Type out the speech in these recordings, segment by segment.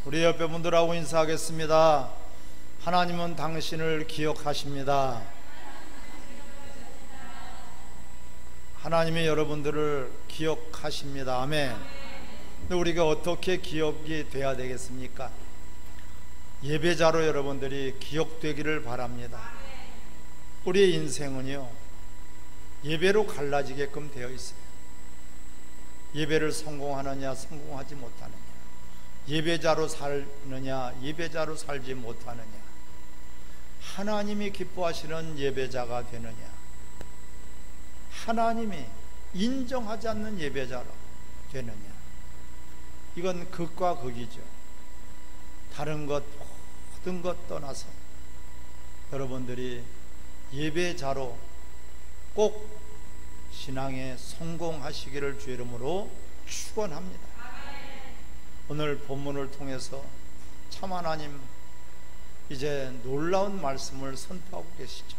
우리 옆에 분들하고 인사하겠습니다. 하나님은 당신을 기억하십니다. 하나님이 여러분들을 기억하십니다. 아멘. 근데 우리가 어떻게 기억이 돼야 되겠습니까? 예배자로 여러분들이 기억되기를 바랍니다. 우리의 인생은요, 예배로 갈라지게끔 되어 있어요. 예배를 성공하느냐 성공하지 못하느냐, 예배자로 살느냐 예배자로 살지 못하느냐, 하나님이 기뻐하시는 예배자가 되느냐, 하나님이 인정하지 않는 예배자로 되느냐, 이건 극과 극이죠. 다른 것 모든 것 떠나서 여러분들이 예배자로 꼭 신앙에 성공하시기를 주의 이름으로 축원합니다. 오늘 본문을 통해서 참 하나님 이제 놀라운 말씀을 선포하고 계시죠.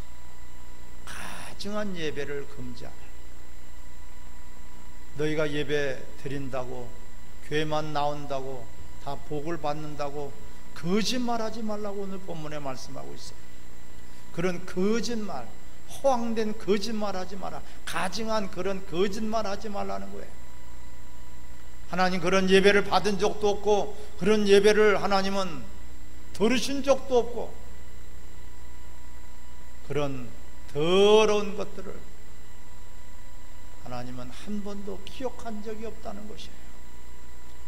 가증한 예배를 금지하라. 너희가 예배 드린다고, 교회만 나온다고 다 복을 받는다고 거짓말하지 말라고 오늘 본문에 말씀하고 있어요. 그런 거짓말, 허황된 거짓말 하지 마라. 가증한 그런 거짓말 하지 말라는 거예요. 하나님 그런 예배를 받은 적도 없고, 그런 예배를 하나님은 들으신 적도 없고, 그런 더러운 것들을 하나님은 한 번도 기억한 적이 없다는 것이에요.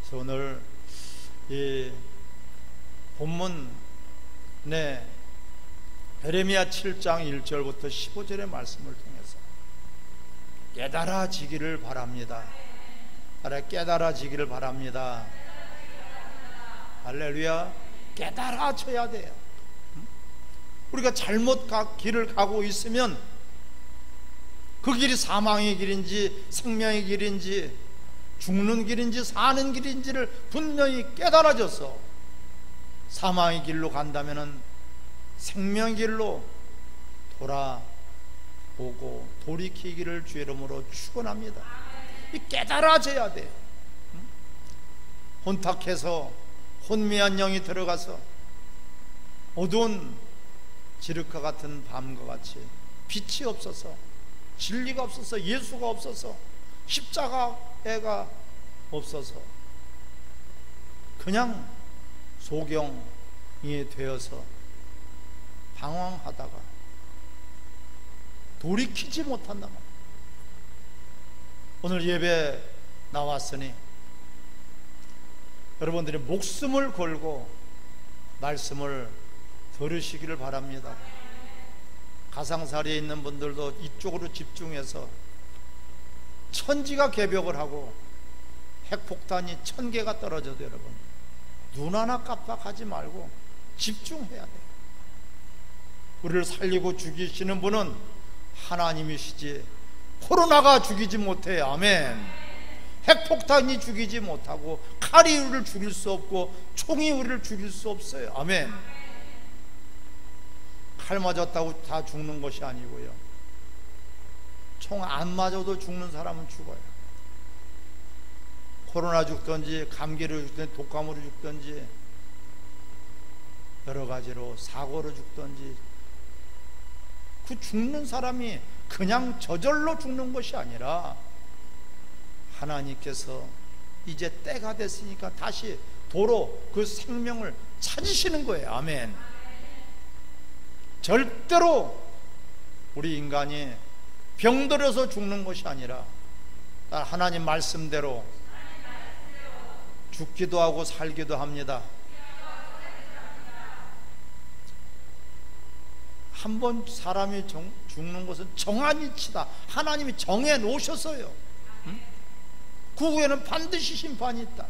그래서 오늘 이 본문 내 에레미야 7장 1절부터 15절의 말씀을 통해서 깨달아지기를 바랍니다. 깨달아지기를 바랍니다. 할렐루야. 깨달아져야 돼요. 우리가 잘못 길을 가고 있으면 그 길이 사망의 길인지 생명의 길인지 죽는 길인지 사는 길인지를 분명히 깨달아져서 사망의 길로 간다면은 생명의 길로 돌아오고 돌이키기를 주의 이름으로 축원합니다. 이 깨달아져야 돼요. 혼탁해서 혼미한 영이 들어가서 어두운 지륵과 같은 밤과 같이 빛이 없어서, 진리가 없어서, 예수가 없어서, 십자가가 없어서 그냥 소경이 되어서 방황하다가 돌이키지 못한단 말이에요. 오늘 예배 나왔으니 여러분들이 목숨을 걸고 말씀을 들으시기를 바랍니다. 가상사리에 있는 분들도 이쪽으로 집중해서 천지가 개벽을 하고 핵폭탄이 1000개가 떨어져도 여러분 눈 하나 깜빡하지 말고 집중해야 돼요. 우리를 살리고 죽이시는 분은 하나님이시지 코로나가 죽이지 못해요. 아멘. 핵폭탄이 죽이지 못하고 칼이 우리를 죽일 수 없고 총이 우리를 죽일 수 없어요. 아멘. 칼 맞았다고 다 죽는 것이 아니고요, 총 안 맞아도 죽는 사람은 죽어요. 코로나 죽든지 감기로 죽든지 독감으로 죽든지 여러 가지로 사고로 죽든지, 그 죽는 사람이 그냥 저절로 죽는 것이 아니라 하나님께서 이제 때가 됐으니까 다시 도로 그 생명을 찾으시는 거예요. 아멘. 절대로 우리 인간이 병들어서 죽는 것이 아니라 하나님 말씀대로 죽기도 하고 살기도 합니다. 한 번 사람이 죽는 것은 정한 이치다. 하나님이 정해 놓으셨어요. 그 후에는 반드시 심판이 있다.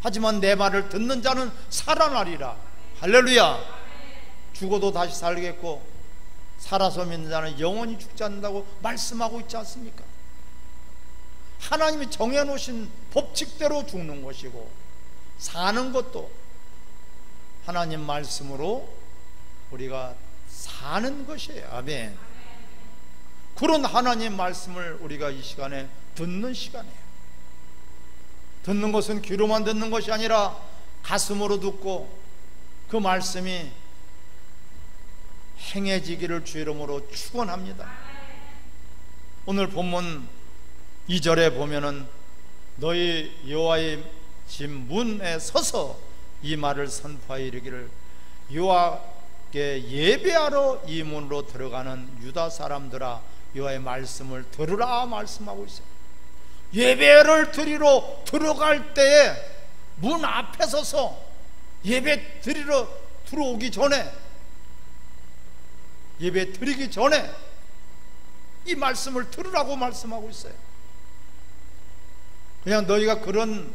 하지만 내 말을 듣는 자는 살아나리라. 할렐루야. 죽어도 다시 살겠고 살아서 믿는 자는 영원히 죽지 않는다고 말씀하고 있지 않습니까? 하나님이 정해놓으신 법칙대로 죽는 것이고 사는 것도 하나님 말씀으로 우리가 사는 것이에요. 아멘. 그런 하나님 말씀을 우리가 이 시간에 듣는 시간이에요. 듣는 것은 귀로만 듣는 것이 아니라 가슴으로 듣고 그 말씀이 행해지기를 주 이름으로 축원합니다. 오늘 본문 2절에 보면은 너희 여호와의 집 문에 서서 이 말을 선포하여 이르기를 여호와께 예배하러 이 문으로 들어가는 유다 사람들아 여호와의 말씀을 들으라 말씀하고 있어요. 예배를 드리러 들어갈 때에 문 앞에 서서 예배 드리러 들어오기 전에, 예배 드리기 전에 이 말씀을 들으라고 말씀하고 있어요. 그냥 너희가 그런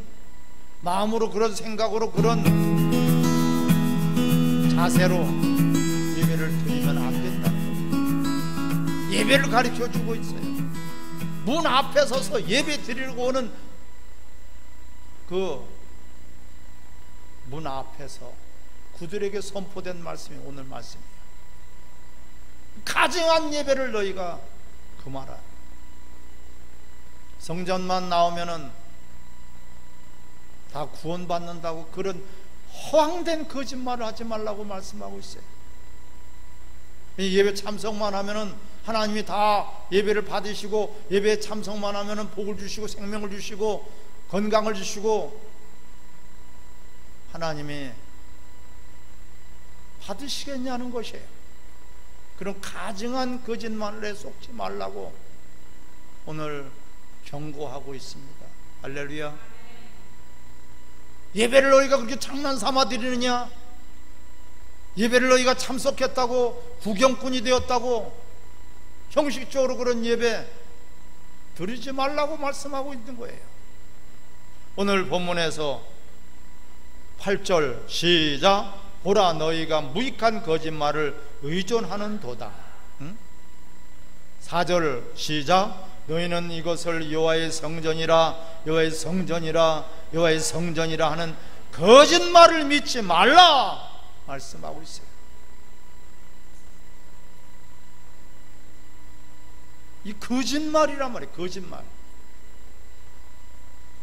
마음으로, 그런 생각으로, 그런 자세로 예배를 드리면 안 된다는 거예요. 예배를 가르쳐 주고 있어요. 문 앞에 서서 예배 드리려고 오는 그 문 앞에서 그들에게 선포된 말씀이 오늘 말씀이에요. 가증한 예배를 너희가 금하라. 성전만 나오면은 다 구원받는다고 그런 허황된 거짓말을 하지 말라고 말씀하고 있어요. 예배 참석만 하면은 하나님이 다 예배를 받으시고, 예배에 참석만 하면은 복을 주시고 생명을 주시고 건강을 주시고 하나님이 받으시겠냐는 것이에요. 그런 가증한 거짓말에 속지 말라고 오늘 경고하고 있습니다. 할렐루야. 예배를 너희가 그렇게 장난삼아 드리느냐? 예배를 너희가 참석했다고, 구경꾼이 되었다고 형식적으로 그런 예배 드리지 말라고 말씀하고 있는 거예요. 오늘 본문에서 8절 시작. 보라 너희가 무익한 거짓말을 의존하는 도다. 4절 시작. 너희는 이것을 여호와의 성전이라 여호와의 성전이라 여호와의 성전이라 하는 거짓말을 믿지 말라 말씀하고 있어요. 이 거짓말이란 말이에요. 거짓말.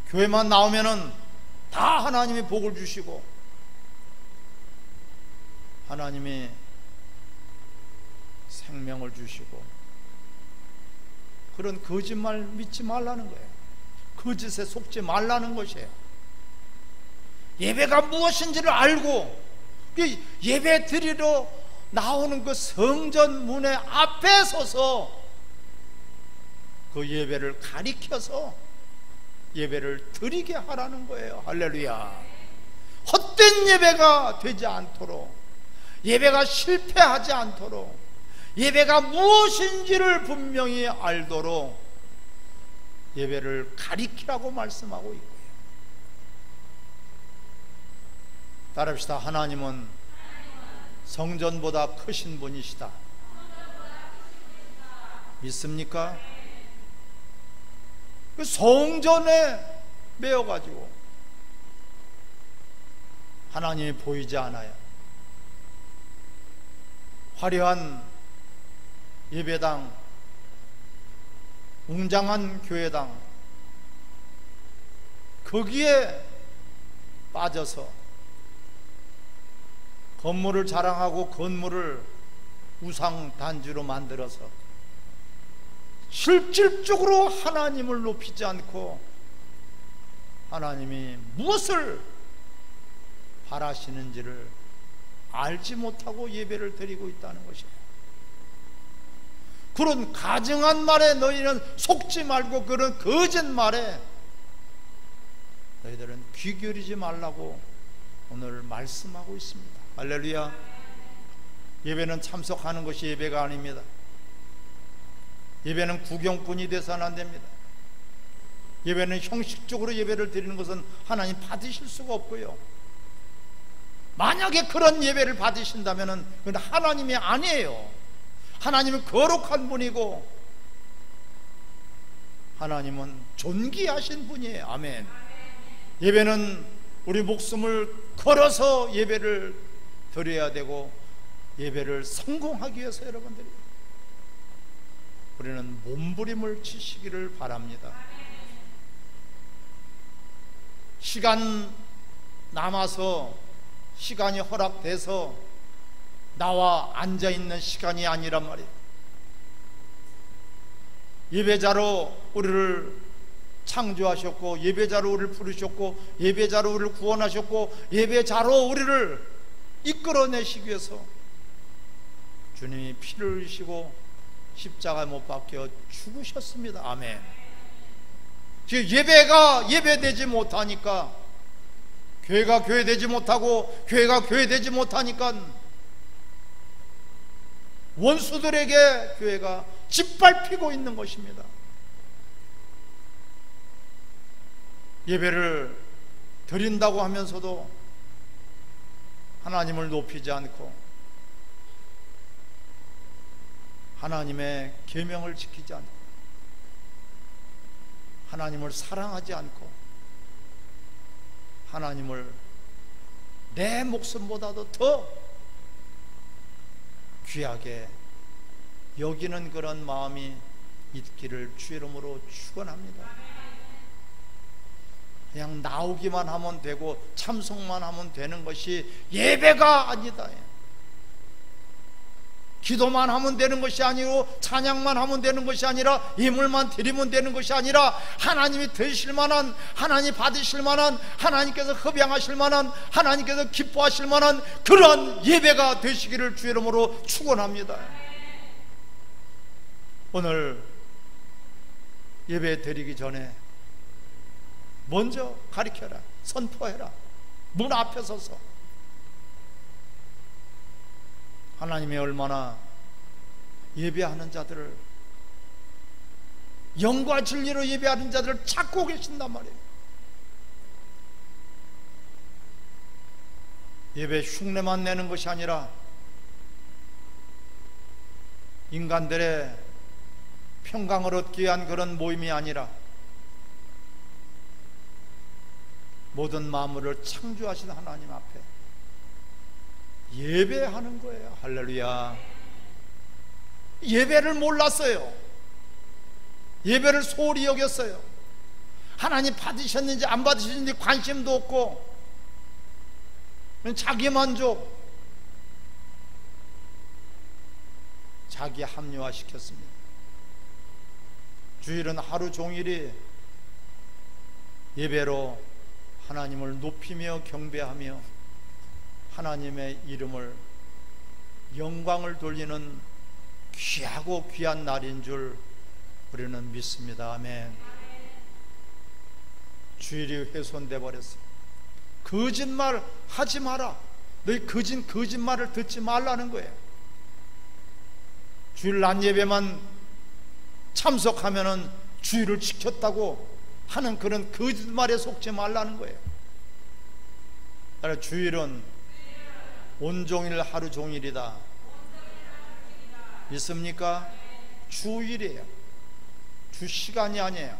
교회만 나오면은 다 하나님이 복을 주시고 하나님이 생명을 주시고, 그런 거짓말 믿지 말라는 거예요. 거짓에 속지 말라는 것이에요. 예배가 무엇인지를 알고 예배 드리러 나오는 그 성전 문의 앞에 서서 그 예배를 가리켜서 예배를 드리게 하라는 거예요. 할렐루야. 헛된 예배가 되지 않도록, 예배가 실패하지 않도록, 예배가 무엇인지를 분명히 알도록 예배를 가리키라고 말씀하고 있고요. 따라합시다. 하나님은 성전보다 크신 분이시다. 믿습니까? 그 성전에 매여가지고 하나님이 보이지 않아요. 화려한 예배당, 웅장한 교회당, 거기에 빠져서 건물을 자랑하고 건물을 우상 단지로 만들어서 실질적으로 하나님을 높이지 않고 하나님이 무엇을 바라시는지를 알지 못하고 예배를 드리고 있다는 것이에요. 그런 가증한 말에 너희는 속지 말고, 그런 거짓말에 너희들은 귀 기울이지 말라고 오늘 말씀하고 있습니다. 할렐루야. 예배는 참석하는 것이 예배가 아닙니다. 예배는 구경꾼이 돼서는 안 됩니다. 예배는 형식적으로 예배를 드리는 것은 하나님 받으실 수가 없고요. 만약에 그런 예배를 받으신다면 그건 하나님이 아니에요. 하나님은 거룩한 분이고 하나님은 존귀하신 분이에요. 아멘. 예배는 우리 목숨을 걸어서 예배를 드려야 되고, 예배를 성공하기 위해서 여러분들이 우리는 몸부림을 치시기를 바랍니다. 시간 남아서 시간이 허락돼서 나와 앉아있는 시간이 아니란 말이에요. 예배자로 우리를 창조하셨고, 예배자로 우리를 부르셨고, 예배자로 우리를 구원하셨고, 예배자로 우리를 이끌어내시기 위해서 주님이 피를 흘리시고 십자가에 못 박혀 죽으셨습니다. 아멘. 지금 예배가 예배되지 못하니까, 교회가 교회되지 못하고 교회가 교회되지 못하니까 원수들에게 교회가 짓밟히고 있는 것입니다. 예배를 드린다고 하면서도 하나님을 높이지 않고 하나님의 계명을 지키지 않고 하나님을 사랑하지 않고 하나님을 내 목숨보다도 더 귀하게 여기는 그런 마음이 있기를 주의 이름으로 축원합니다. 그냥 나오기만 하면 되고 참석만 하면 되는 것이 예배가 아니다. 기도만 하면 되는 것이 아니고 찬양만 하면 되는 것이 아니라 예물만 드리면 되는 것이 아니라 하나님이 드실 만한, 하나님 받으실 만한, 하나님께서 흡양하실 만한, 하나님께서 기뻐하실 만한 그러한 예배가 되시기를 주의 이름으로 축원합니다. 오늘 예배 드리기 전에 먼저 가르쳐라, 선포해라. 문 앞에 서서 하나님이 얼마나 예배하는 자들을, 영과 진리로 예배하는 자들을 찾고 계신단 말이에요. 예배 흉내만 내는 것이 아니라 인간들의 평강을 얻기 위한 그런 모임이 아니라 모든 만물을 창조하신 하나님 앞에 예배하는 거예요. 할렐루야. 예배를 몰랐어요. 예배를 소홀히 여겼어요. 하나님 받으셨는지 안 받으셨는지 관심도 없고 자기 만족, 자기 합리화 시켰습니다. 주일은 하루 종일이 예배로 하나님을 높이며 경배하며 하나님의 이름을, 영광을 돌리는 귀하고 귀한 날인 줄 우리는 믿습니다. 아멘. 주일이 훼손돼 버렸어요. 거짓말 하지 마라. 너희 거짓말을 듣지 말라는 거예요. 주일 낮 예배만 참석하면은 주일을 지켰다고 하는 그런 거짓말에 속지 말라는 거예요. 주일은 온종일 하루 종일이다. 믿습니까? 주일이에요. 주 시간이 아니에요.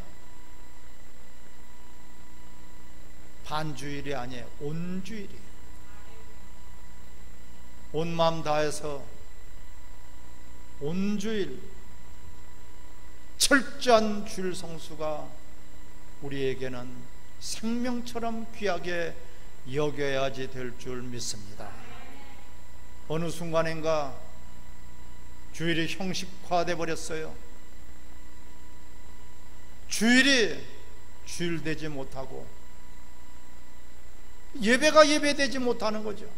반주일이 아니에요. 온주일이에요. 온 마음 다해서 온주일 철저한 주일 성수가 우리에게는 생명처럼 귀하게 여겨야지 될 줄 믿습니다. 어느 순간인가 주일이 형식화돼 버렸어요. 주일이 주일 되지 못하고 예배가 예배되지 못하는 거죠.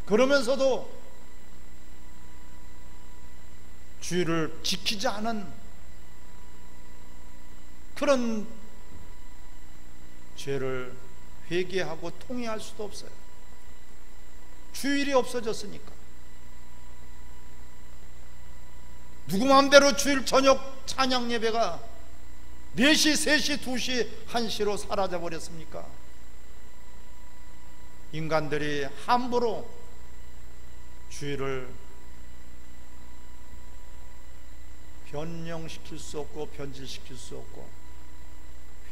그러면서도 주일을 지키지 않은 그런 죄를 회개하고 통회할 수도 없어요. 주일이 없어졌으니까. 누구 마음대로 주일 저녁 찬양 예배가 4시, 3시, 2시, 1시로 사라져 버렸습니까? 인간들이 함부로 주일을 변형시킬 수 없고 변질시킬 수 없고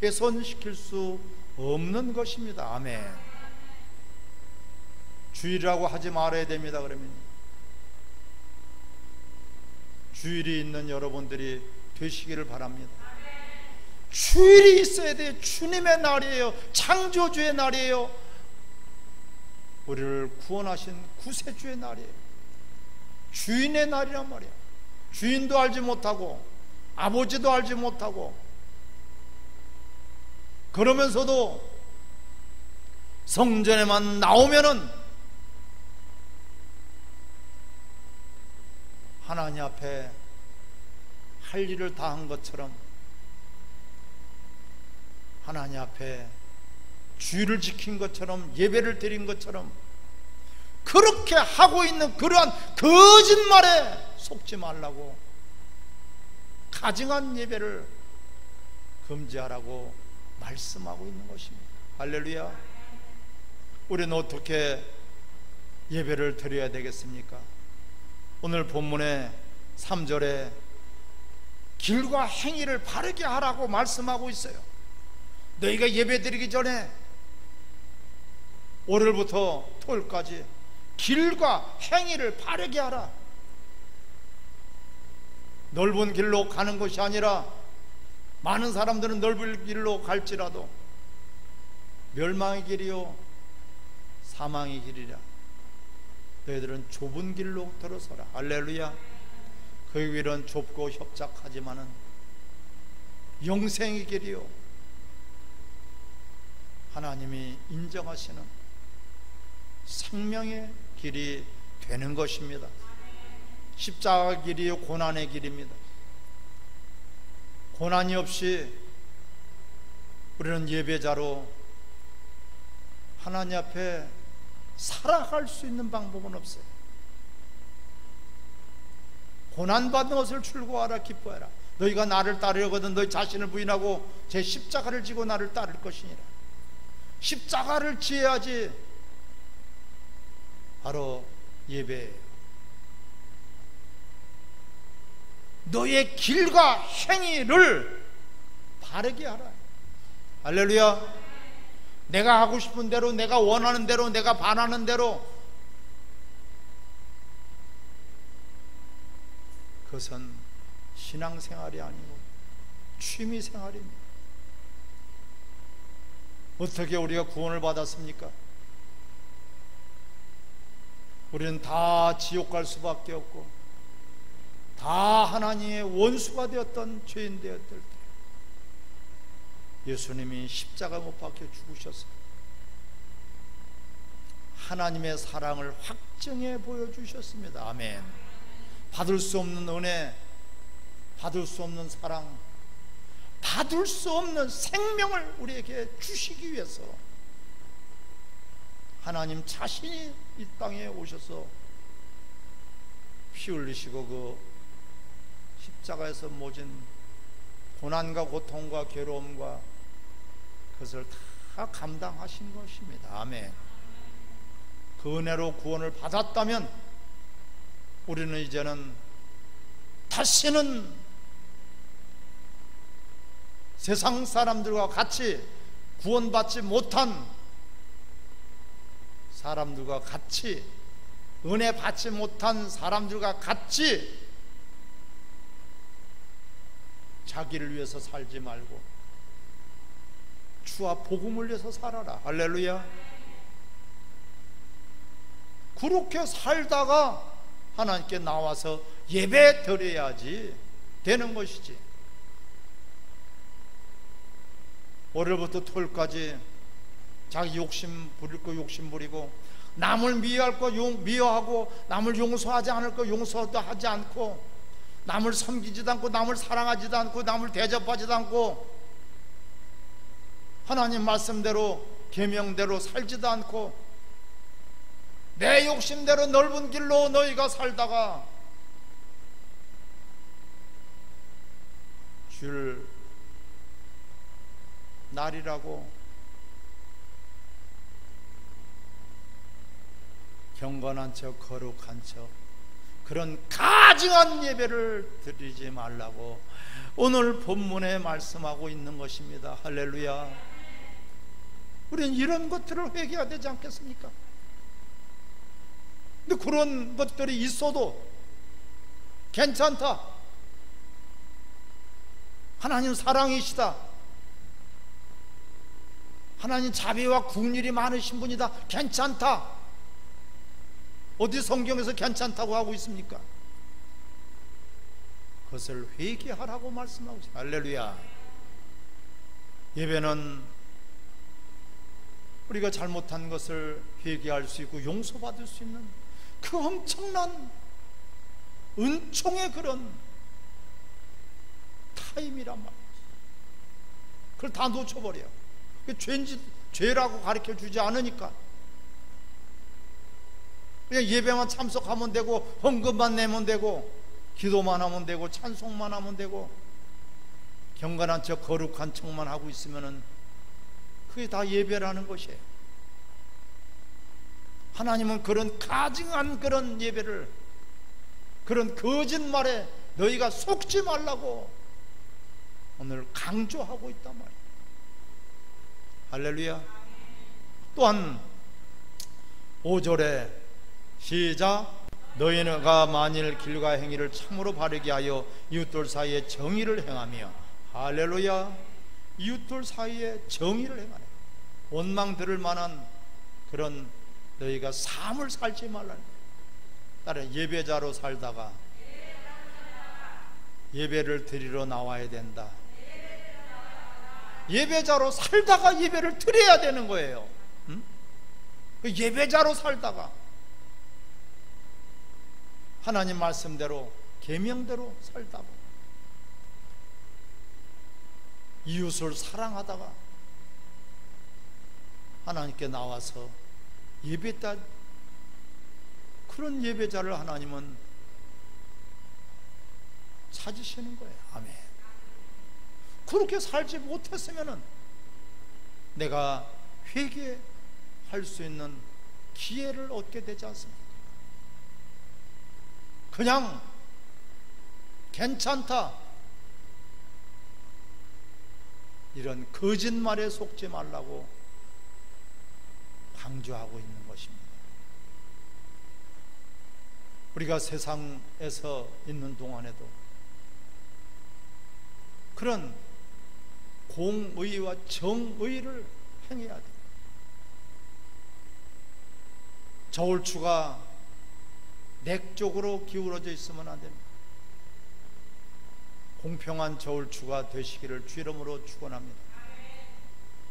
훼손시킬 수 없는 것입니다. 아멘. 주일이라고 하지 말아야 됩니다. 그러면 주일이 있는 여러분들이 되시기를 바랍니다. 주일이 있어야 돼요. 주님의 날이에요. 창조주의 날이에요. 우리를 구원하신 구세주의 날이에요. 주인의 날이란 말이야. 주인도 알지 못하고 아버지도 알지 못하고, 그러면서도 성전에만 나오면은 하나님 앞에 할 일을 다 한 것처럼, 하나님 앞에 주의를 지킨 것처럼, 예배를 드린 것처럼, 그렇게 하고 있는 그러한 거짓말에 속지 말라고 가증한 예배를 금지하라고 말씀하고 있는 것입니다. 할렐루야. 우리는 어떻게 예배를 드려야 되겠습니까? 오늘 본문의 3절에 길과 행위를 바르게 하라고 말씀하고 있어요. 너희가 예배 드리기 전에 월요일부터 토요일까지 길과 행위를 바르게 하라. 넓은 길로 가는 것이 아니라, 많은 사람들은 넓은 길로 갈지라도 멸망의 길이요 사망의 길이라. 너희들은 좁은 길로 들어서라. 할렐루야. 그 길은 좁고 협착하지만은 영생의 길이요 하나님이 인정하시는 생명의 길이 되는 것입니다. 십자가 길이요 고난의 길입니다. 고난이 없이 우리는 예배자로 하나님 앞에 살아갈 수 있는 방법은 없어요. 고난받는 것을 출고하라. 기뻐해라. 너희가 나를 따르려거든 너희 자신을 부인하고 제 십자가를 지고 나를 따를 것이니라. 십자가를 지어야지 바로 예배예요. 너의 길과 행위를 바르게 하라. 할렐루야. 내가 하고 싶은 대로, 내가 원하는 대로, 내가 바라는 대로, 그것은 신앙생활이 아니고 취미생활입니다. 어떻게 우리가 구원을 받았습니까? 우리는 다 지옥 갈 수밖에 없고 다 하나님의 원수가 되었던 죄인 되었을 때 예수님이 십자가 못 박혀 죽으셨어요. 하나님의 사랑을 확증해 보여주셨습니다. 아멘. 받을 수 없는 은혜, 받을 수 없는 사랑, 받을 수 없는 생명을 우리에게 주시기 위해서 하나님 자신이 이 땅에 오셔서 피 흘리시고 그 십자가에서 모진 고난과 고통과 괴로움과 그것을 다 감당하신 것입니다. 아멘. 그 은혜로 구원을 받았다면 우리는 이제는 다시는 세상 사람들과 같이 구원받지 못한 사람들과 같이, 은혜 받지 못한 사람들과 같이 자기를 위해서 살지 말고 주와 복음을 위해서 살아라. 할렐루야. 그렇게 살다가 하나님께 나와서 예배 드려야지 되는 것이지. 월요일부터 토요일까지 자기 욕심 부릴 거 욕심 부리고, 남을 미워할 거 미워하고, 남을 용서하지 않을 거 용서도 하지 않고, 남을 섬기지도 않고, 남을 사랑하지도 않고, 남을 대접하지도 않고, 하나님 말씀대로 계명대로 살지도 않고, 내 욕심대로 넓은 길로 너희가 살다가 줄 날이라고 경건한 척 거룩한 척 그런 가증한 예배를 드리지 말라고 오늘 본문에 말씀하고 있는 것입니다. 할렐루야. 우리는 이런 것들을 회개해야 되지 않겠습니까? 근데 그런 것들이 있어도 괜찮다, 하나님 사랑이시다, 하나님 자비와 긍휼이 많으신 분이다, 괜찮다. 어디 성경에서 괜찮다고 하고 있습니까? 그것을 회개하라고 말씀하고 있습니다. 할렐루야. 예배는 우리가 잘못한 것을 회개할 수 있고 용서받을 수 있는 그 엄청난 은총의 그런 타임이란 말이에요. 그걸 다 놓쳐버려. 죄라고 가르쳐 주지 않으니까 그냥 예배만 참석하면 되고, 헌금만 내면 되고, 기도만 하면 되고, 찬송만 하면 되고, 경건한 척 거룩한 척만 하고 있으면은 그게 다 예배라는 것이에요. 하나님은 그런 가증한 그런 예배를, 그런 거짓말에 너희가 속지 말라고 오늘 강조하고 있단 말이에요. 할렐루야. 또한 5절에 시작, 너희가 만일 길과 행위를 참으로 바르게 하여 이웃들 사이에 정의를 행하며, 할렐루야, 이웃들 사이에 정의를 행하네. 원망 들을 만한 그런 너희가 삶을 살지 말라는 거예요. 따라 예배자로 살다가 예배를 드리러 나와야 된다. 예배자로 살다가 예배를 드려야 되는 거예요. 응? 예배자로 살다가 하나님 말씀대로 계명대로 살다가 이웃을 사랑하다가 하나님께 나와서 예배다, 그런 예배자를 하나님은 찾으시는 거예요. 아멘. 그렇게 살지 못했으면은 내가 회개할 수 있는 기회를 얻게 되지 않습니까? 그냥 괜찮다, 이런 거짓말에 속지 말라고 강조하고 있는 것입니다. 우리가 세상에서 있는 동안에도 그런 공의와 정의를 행해야 돼요. 저울추가 넥 쪽으로 기울어져 있으면 안 됩니다. 공평한 저울추가 되시기를 주 이름으로 축원합니다.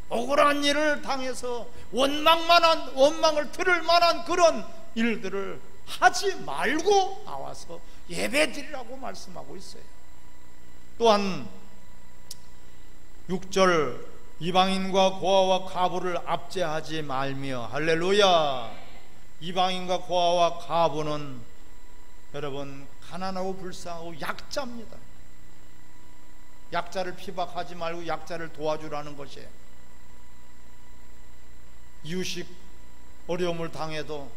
억울한 일을 당해서 원망을 들을 만한 그런 일들을 하지 말고 나와서 예배드리라고 말씀하고 있어요. 또한 6절, 이방인과 고아와 과부를 압제하지 말며, 할렐루야. 이방인과 고아와 과부는 여러분 가난하고 불쌍하고 약자입니다. 약자를 피박하지 말고 약자를 도와주라는 것이에요. 이웃이 어려움을 당해도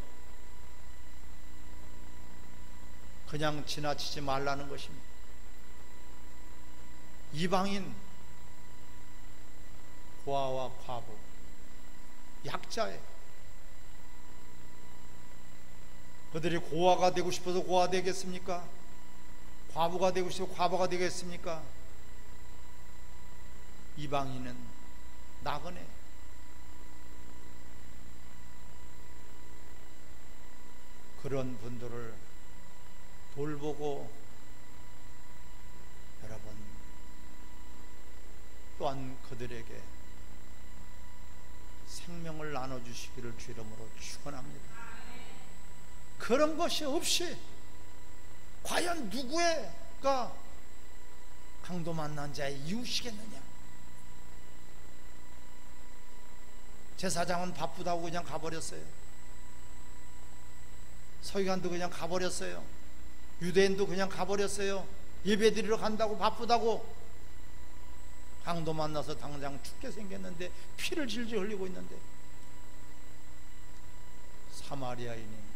그냥 지나치지 말라는 것입니다. 이방인, 고아와 과부, 약자예요. 그들이 고아가 되고 싶어서 고아 되겠습니까? 과부가 되고 싶어서 과부가 되겠습니까? 이방인은 나그네. 그런 분들을 돌보고 여러분 또한 그들에게 생명을 나눠주시기를 주 이름으로 축원합니다. 그런 것이 없이 과연 누구가 강도 만난 자의 이웃이겠느냐? 제사장은 바쁘다고 그냥 가버렸어요. 서기관도 그냥 가버렸어요. 유대인도 그냥 가버렸어요. 예배드리러 간다고 바쁘다고. 강도 만나서 당장 죽게 생겼는데 피를 질질 흘리고 있는데 사마리아인이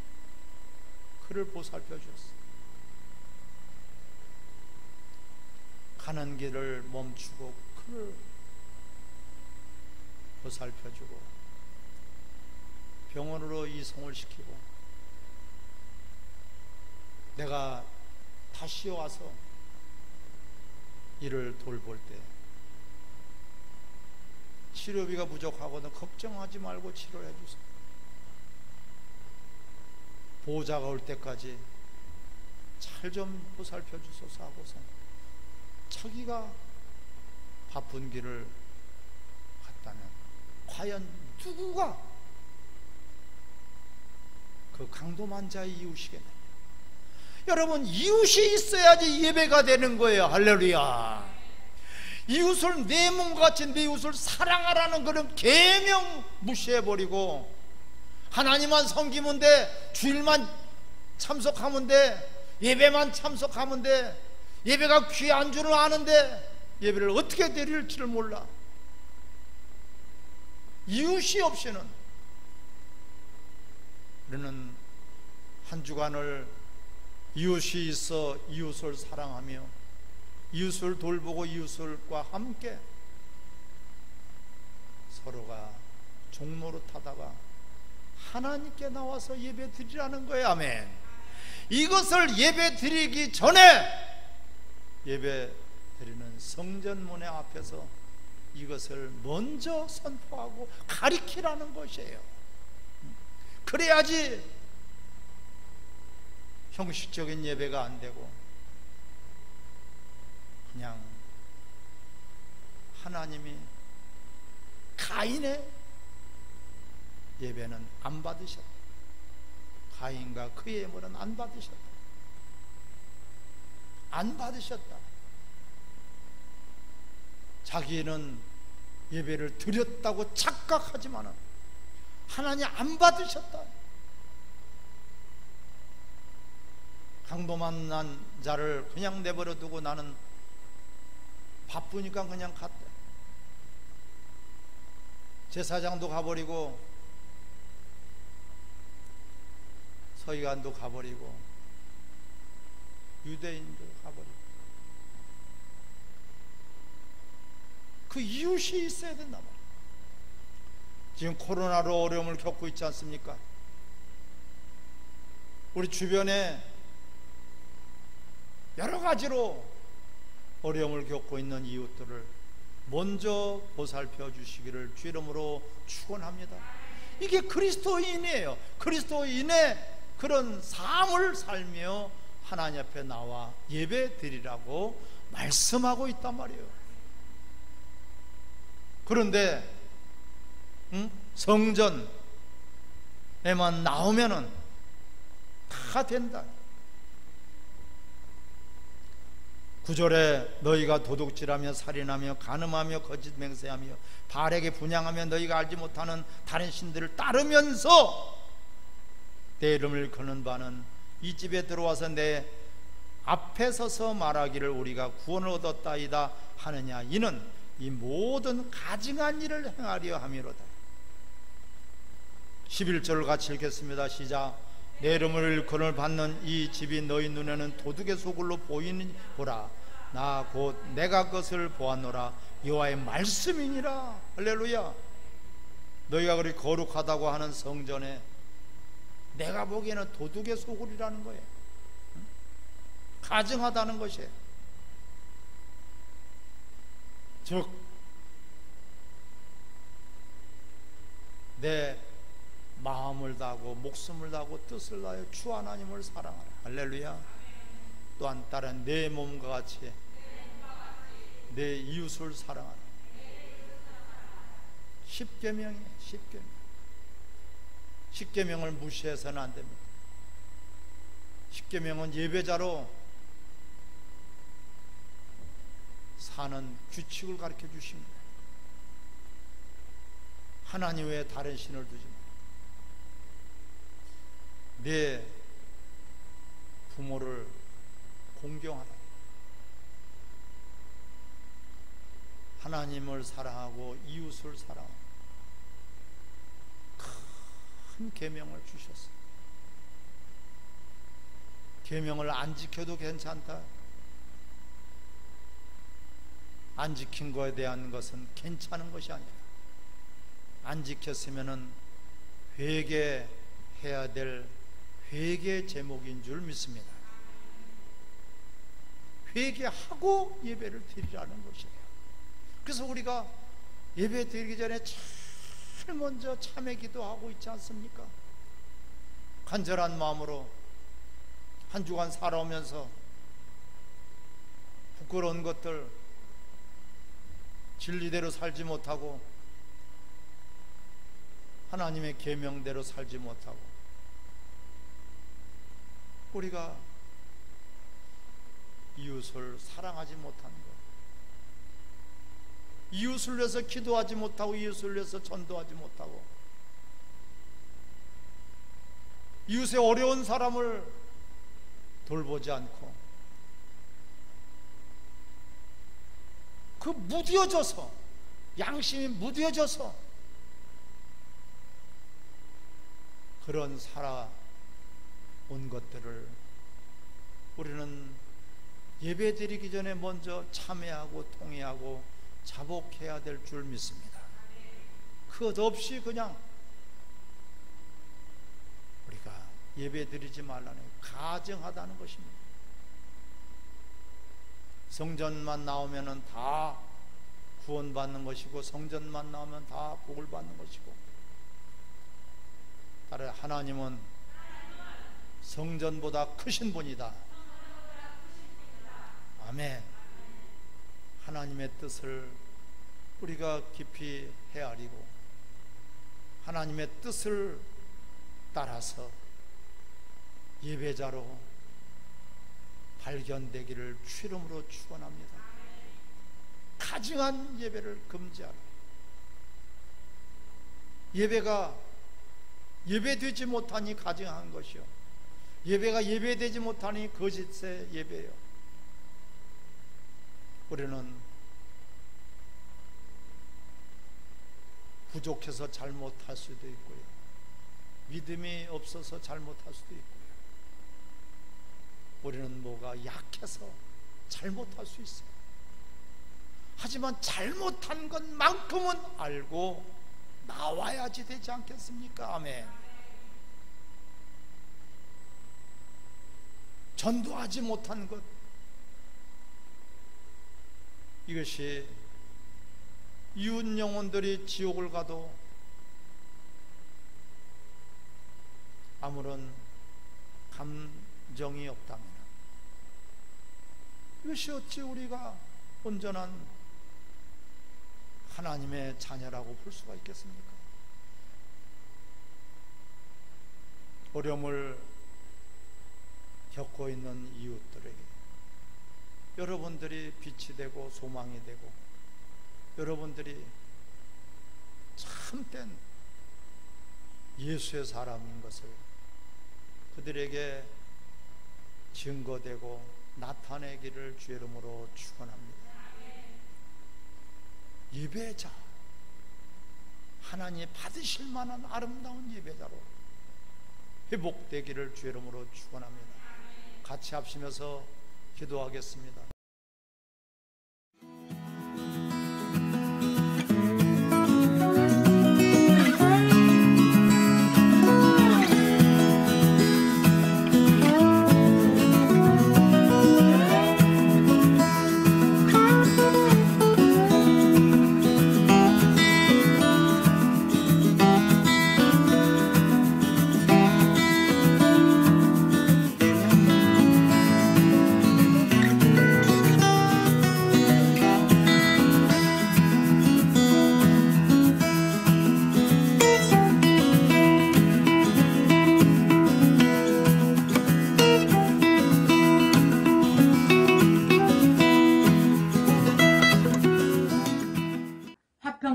그를 보살펴 주었어요. 가는 길을 멈추고 그를 보살펴 주고 병원으로 이송을 시키고, 내가 다시 와서 이를 돌볼 때 치료비가 부족하거든 걱정하지 말고 치료해 주세요. 보호자가 올 때까지 잘 좀 보살펴 주소서 하고서 자기가 바쁜 길을 갔다면 과연 누구가 그 강도만 자의 이웃이겠느냐. 여러분, 이웃이 있어야지 예배가 되는 거예요. 할렐루야. 이웃을 내 몸과 같이 내 이웃을 사랑하라는 그런 계명 무시해버리고 하나님만 섬기면 돼, 주일만 참석하면 돼, 예배만 참석하면 돼, 예배가 귀한 줄은 아는데 예배를 어떻게 드릴지를 몰라. 이웃이 없이는 우리는 한 주간을 이웃이 있어 이웃을 사랑하며 이웃을 돌보고 이웃과 함께 서로가 종로로 타다가 하나님께 나와서 예배 드리라는 거예요. 아멘. 이것을 예배 드리기 전에 예배 드리는 성전문의 앞에서 이것을 먼저 선포하고 가리키라는 것이에요. 그래야지 형식적인 예배가 안 되고 그냥 하나님이 가인의 예배는 안 받으셨다. 가인과 그의 예물은 안 받으셨다. 안 받으셨다. 자기는 예배를 드렸다고 착각하지만 하나님 안 받으셨다. 강도 만난 자를 그냥 내버려 두고 나는 바쁘니까 그냥 갔대. 제사장도 가버리고 서기관도 가버리고 유대인도 가버리고 그 이웃이 있어야 된단 말이에요. 지금 코로나로 어려움을 겪고 있지 않습니까? 우리 주변에 여러 가지로 어려움을 겪고 있는 이웃들을 먼저 보살펴 주시기를 주 이름으로 축원합니다. 이게 그리스도인이에요. 그리스도인의 그런 삶을 살며 하나님 앞에 나와 예배 드리라고 말씀하고 있단 말이에요. 그런데 성전에만 나오면은 다 된다. 9절에 너희가 도둑질하며 살인하며 간음하며 거짓 맹세하며 바알에게 분향하며 너희가 알지 못하는 다른 신들을 따르면서 내 이름을 거는 바는 이 집에 들어와서 내 앞에 서서 말하기를 우리가 구원을 얻었다이다 하느냐. 이는 이 모든 가증한 일을 행하려 함이로다. 11절을 같이 읽겠습니다. 시작. 내 이름을 일컬음을 받는 이 집이 너희 눈에는 도둑의 소굴로 보이니 보라. 나 곧 내가 그것을 보았노라. 여호와의 말씀이니라. 할렐루야. 너희가 그리 거룩하다고 하는 성전에 내가 보기에는 도둑의 소굴이라는 거예요. 가증하다는 것이에요. 즉 내 마음을 다하고 목숨을 다하고 뜻을 다하여 주 하나님을 사랑하라. 할렐루야. 또한 다른 내 몸과 같이 내 이웃을 사랑하라. 10계명이에요. 10계명. 10계명을 무시해서는 안 됩니다. 10계명은 예배자로 사는 규칙을 가르쳐 주십니다. 하나님 외에 다른 신을 두지 마. 내 부모를 공경하라. 하나님을 사랑하고 이웃을 사랑하고 큰 계명을 주셨어요. 계명을 안 지켜도 괜찮다. 안 지킨 거에 대한 것은 괜찮은 것이 아니라 안 지켰으면은 회개해야 될 회개 제목인 줄 믿습니다. 회개하고 예배를 드리라는 것이에요. 그래서 우리가 예배 드리기 전에 제일 먼저 참회 기도하고 있지 않습니까? 간절한 마음으로 한 주간 살아오면서 부끄러운 것들, 진리대로 살지 못하고 하나님의 계명대로 살지 못하고 우리가 이웃을 사랑하지 못하는 것, 이웃을 위해서 기도하지 못하고 이웃을 위해서 전도하지 못하고 이웃의 어려운 사람을 돌보지 않고 그 무뎌져서, 양심이 무뎌져서 그런 살아온 것들을 우리는 예배 드리기 전에 먼저 참회하고 통회하고 자복해야 될 줄 믿습니다. 그것 없이 그냥 우리가 예배 드리지 말라는, 가증하다는 것입니다. 성전만 나오면 다 구원받는 것이고 성전만 나오면 다 복을 받는 것이고, 따라 하나님은 성전보다 크신 분이다. 아멘. 하나님의 뜻을 우리가 깊이 헤아리고 하나님의 뜻을 따라서 예배자로 발견되기를 주름으로 축원합니다. 가증한 예배를 금지하라. 예배가 예배되지 못하니 가증한 것이요, 예배가 예배되지 못하니 거짓의 예배요. 우리는 부족해서 잘못할 수도 있고요, 믿음이 없어서 잘못할 수도 있고요, 우리는 뭐가 약해서 잘못할 수 있어요. 하지만 잘못한 것만큼은 알고 나와야지 되지 않겠습니까? 아멘. 전도하지 못한 것, 이것이 이웃 영혼들이 지옥을 가도 아무런 감정이 없다면 이것이 어찌 우리가 온전한 하나님의 자녀라고 볼 수가 있겠습니까? 어려움을 겪고 있는 이웃들에게 여러분들이 빛이 되고 소망이 되고 여러분들이 참된 예수의 사람인 것을 그들에게 증거되고 나타내기를 주의 이름으로 축원합니다. 예배자, 하나님 받으실 만한 아름다운 예배자로 회복되기를 주의 이름으로 축원합니다. 같이 합심해서 기도하겠습니다.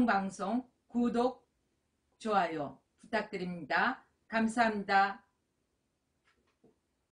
방송 구독, 좋아요 부탁드립니다. 감사합니다.